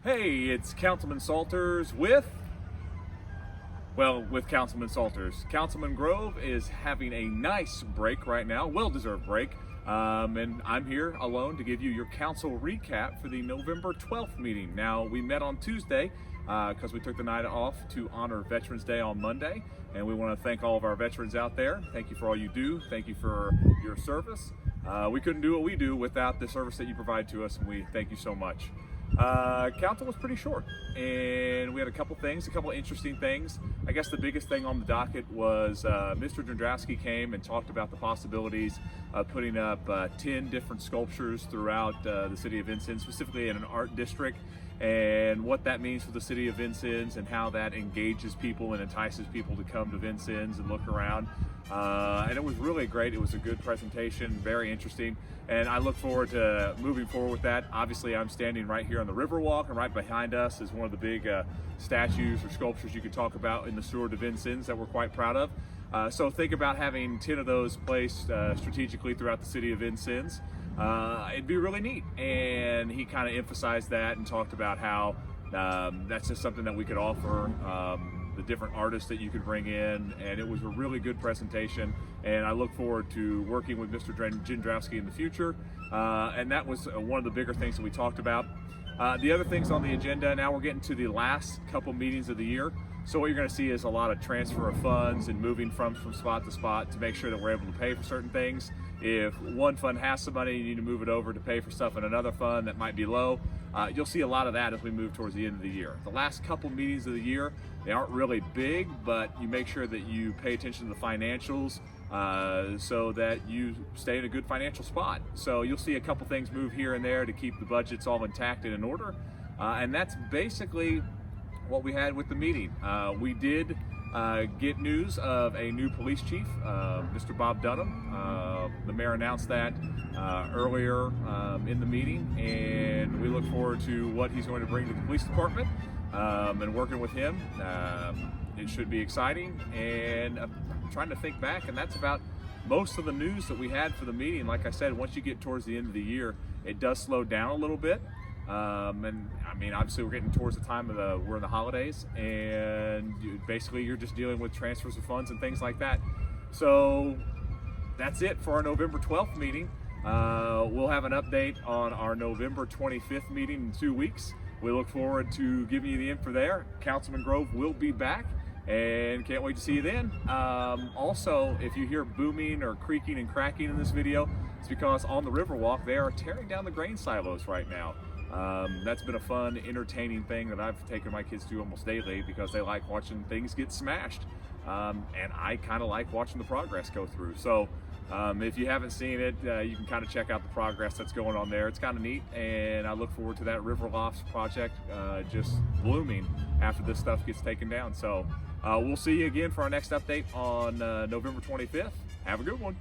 Hey, it's Councilman Salters with Councilman Salters. Councilman Grove is having a nice break right now, well-deserved break. And I'm here alone to give you your council recap for the November 12th meeting. Now, we met on Tuesday because we took the night off to honor Veterans Day on Monday. And we want to thank all of our veterans out there. Thank you for all you do. Thank you for your service. We couldn't do what we do without the service that you provide to us, and we thank you so much. Council was pretty short, and we had a couple interesting things. I guess the biggest thing on the docket was Mr. Jędraski came and talked about the possibilities of putting up 10 different sculptures throughout the city of Vincennes, specifically in an art district, and what that means for the city of Vincennes and how that engages people and entices people to come to Vincennes and look around. And it was really great. It was a good presentation, very interesting, and I look forward to moving forward with that. Obviously, I'm standing right here on the Riverwalk, and right behind us is one of the big statues or sculptures you could talk about in the Steward of Vincennes that we're quite proud of. So think about having 10 of those placed strategically throughout the city of Vincennes. It'd be really neat, and he kind of emphasized that and talked about how that's just something that we could offer, the different artists that you could bring in, and it was a really good presentation, and I look forward to working with Mr. Jędraski in the future, and that was one of the bigger things that we talked about. The other things on the agenda, now we're getting to the last couple meetings of the year, so what you're going to see is a lot of transfer of funds and moving from spot to spot to make sure that we're able to pay for certain things. If one fund has some money, you need to move it over to pay for stuff in another fund that might be low. You'll see a lot of that as we move towards the end of the year. The last couple meetings of the year, they aren't really big, but you make sure that you pay attention to the financials so that you stay in a good financial spot. So you'll see a couple things move here and there to keep the budgets all intact and in order. And that's basically what we had with the meeting. We did get news of a new police chief, Mr. Bob Dunham. The mayor announced that earlier in the meeting, and we look forward to what he's going to bring to the police department and working with him. It should be exciting, and I'm trying to think back, and that's about most of the news that we had for the meeting. Like I said, once you get towards the end of the year, it does slow down a little bit. And I mean, obviously we're getting towards the time of we're in the holidays, and basically you're just dealing with transfers of funds and things like that. So that's it for our November 12th meeting. We'll have an update on our November 25th meeting in 2 weeks. We look forward to giving you the info there. Councilman Grove will be back, and can't wait to see you then. Also, if you hear booming or creaking and cracking in this video, it's because on the Riverwalk they are tearing down the grain silos right now. That's been a fun, entertaining thing that I've taken my kids to almost daily because they like watching things get smashed. And I kind of like watching the progress go through. So if you haven't seen it, you can kind of check out the progress that's going on there. It's kind of neat, and I look forward to that River Lofts project just blooming after this stuff gets taken down. So we'll see you again for our next update on November 25th. Have a good one.